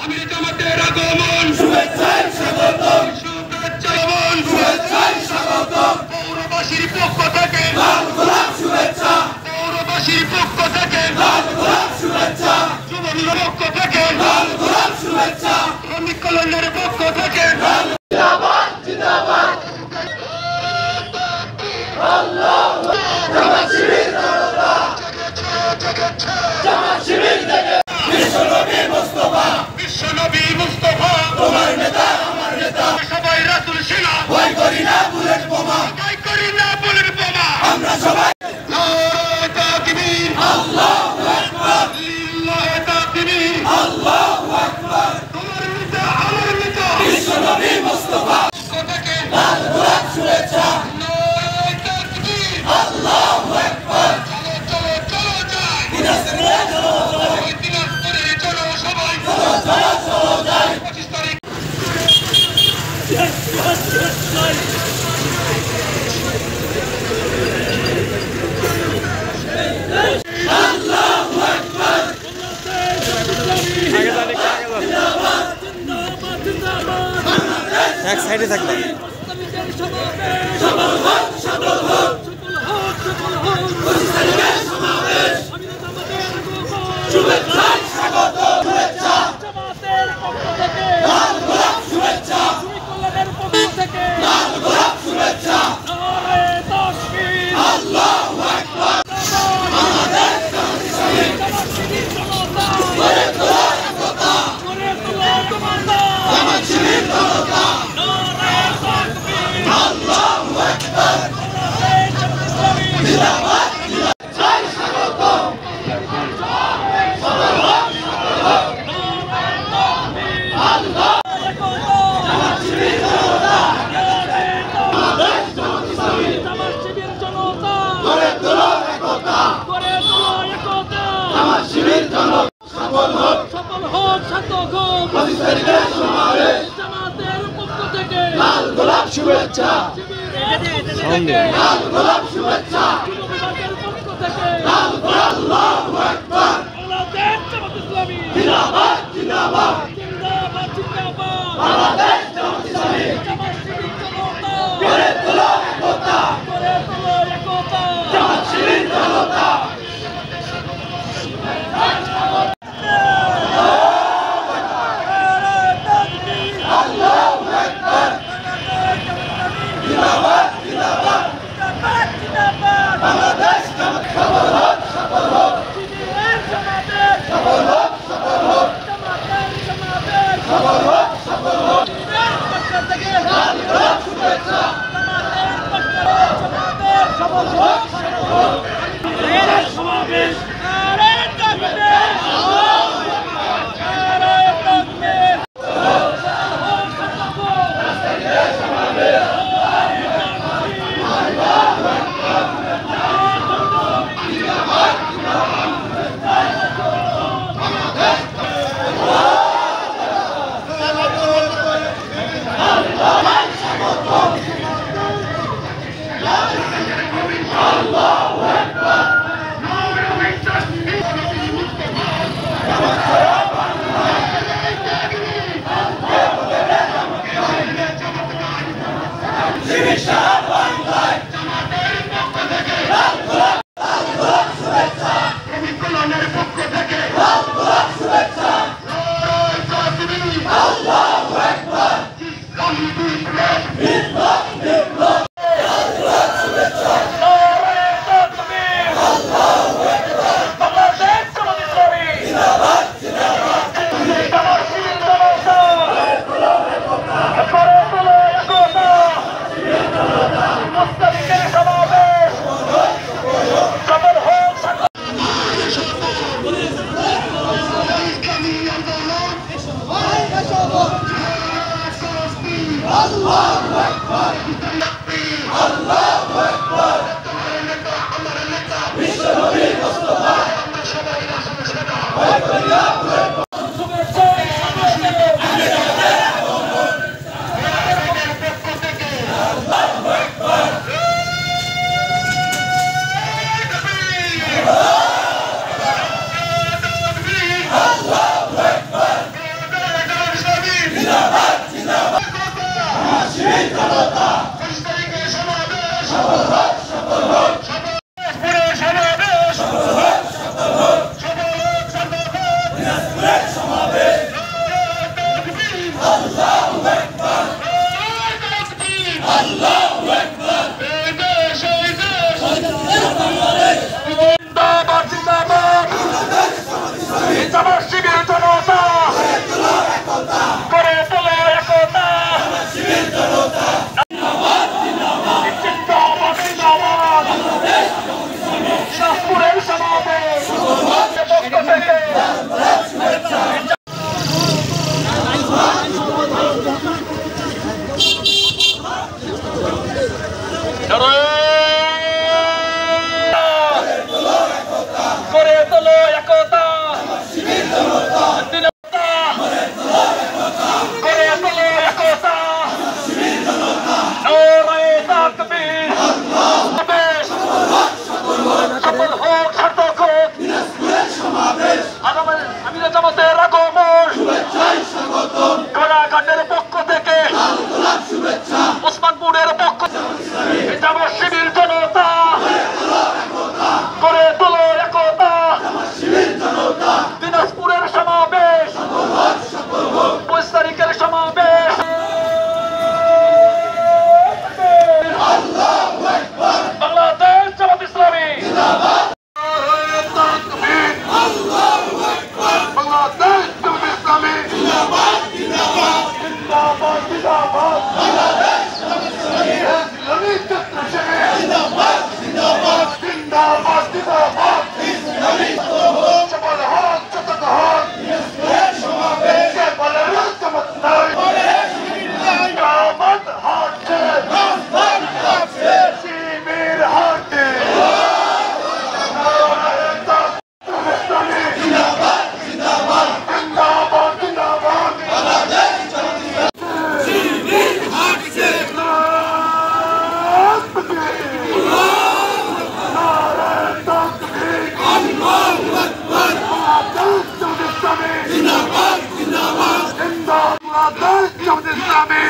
আমি জামাতের আগমন শুভেচ্ছায় স্বাগতম শুভেচ্ছায় স্বাগতম পৌরবাসীর পক্ষ থেকে লাল গোলাপ শুভেচ্ছা পৌরবাসীর পক্ষ থেকে লাল গোলাপ শুভেচ্ছা যুবলীগের পক্ষ থেকে লাল গোলাপ শুভেচ্ছা শ্রমিক কল্যাণের পক্ষ থেকে জিন্দাবাদ জিন্দাবাদ আল্লাহু জামাত শিবির জনতা জামাত শিবির থেকে বিশ্বনবী মুস্তাফা তোমার নেতা আমার নেতা সবাই রাসূল সেনা ভয় করি না বুলেট বোমা ভয় করি না বুলেট বোমা আমরা সবাই নারে তাকবীর আল্লাহু আকবার লিল্লাহি তাকবীর আল্লাহু আকবার তোমার নেতা আমার নেতা বিশ্বনবী মুস্তাফা কোথাকে লাল গোলাপ শুভেচ্ছা নারে তাকবীর আল্লাহু আকবার চলো চলো চলো যাই দিনাজপুরে চলো চলো দিনাজপুরে চলো সবাই চলো চলো চলো যাই 25 তারিখ আল্লাহু আকবার আগে যান জিন্দাবাদ জিন্দাবাদ জিন্দাবাদ এক সাইডে থাকবে সফল হোক সফল হোক সফল হোক 25 তারিখের সমাবেশ শুভেচ্ছায় স্বাগত শুভেচ্ছা জামাতের পক্ষ থেকে লাল গোলাপ শুভেচ্ছা শ্রমিক কল্যাণের পক্ষ থেকে লাল গোলাপ শুভেচ্ছা নারে তাকবীর আল্লাহু আকবার আমাদের জামাত শিবির জনতা গড়ে তোলো একতা গড়ে তোলো তোমাদের জামাত শিবির জনতা নারে তাকবীর আল্লাহু আকবার জিন্দাবাদ জিন্দাবাদ স্বাগতম সফল হোক সার্থক হোক 25 তারিখের সমাবেশ জামাতের পক্ষ থেকে লাল গোলাপ শুভেচ্ছা লাল গোলাপ শুভেচ্ছা যুবলীগের পক্ষ থেকে লাল গোলাপ আল্লাহু আকবার বাংলাদেশ জামাত ইসলামী জিন্দাবাদ জিন্দাবাদ জিন্দাবাদ জিন্দাবাদ বাংলাদেশ জামাত ইসলামী জামাত শিবির জনতা গড়ে তোলো একতা গড়ে তোলো একতা জামাত শিবির জনতা পক্ষ থেকে করে তোলো একতা, করে তোলো একতা, নারায়ে তাকবীর, সফল হোক সার্থক হোক আমিরে জামাতের আগমন, ঘোড়াঘাটের পক্ষ থেকে ওসমানপুরের পক্ষ জামাত শিবির জনতা করে তোলো একতা, দিনাজপুরের সমাবেশ 25 তারিখের সমাবেশ বাংলাদেশ জামাত ইসলামী বাংলাদেশ জামাত ইসলামী জিন্দাবাদ জিন্দাবাদ জিন্দাবাদ জিন্দাবাদ বাংলাদেশ জামাত ইসলামী ইসলামী ছাত্র শিবির জিন্দাবাদ জিন্দাবাদ জিন্দাবাদ জিন্দাবাদ ইসলামী সফল হোক সতত হোক সমাবেশ বলে জামাত নাই জামাত হাঁটছে জামাত হাঁটছে শিবির হাঁটছে জিন্দাবাদ জিন্দাবাদ জিন্দাবাদ জিন্দাবাদ বাংলাদেশ শিবির হাঁটছে জিন্দাবাদ জিন্দাবাদ বাংলাদেশ জামাত ইসলামী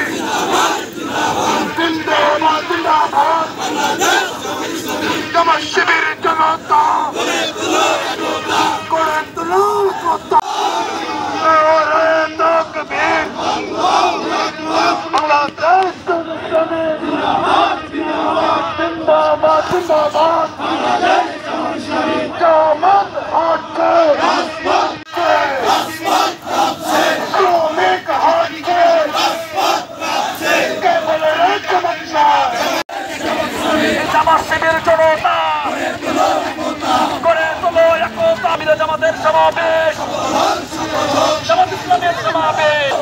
জিন্দাবাদ জিন্দাবাদ বাংলাদেশ জামাত শিবির জনতা করে তোলো একতা, করে তোলো একতা, নারায়ে তাকবীর, বাংলাদেশ জামাত ইসলামী জিন্দাবাদ জিন্দাবাদ জিন্দাবাদ জিন্দাবাদ বাংলাদেশ জামাত ইসলামী জামাত হাঁটছে শ্রমিক হাঁটছে কে বলে জামাত নাই জামাত শিবির জনতা করে তোলো একতা, আমিরে জামাতের সমাবেশ জামাত ইসলামের সমাবেশ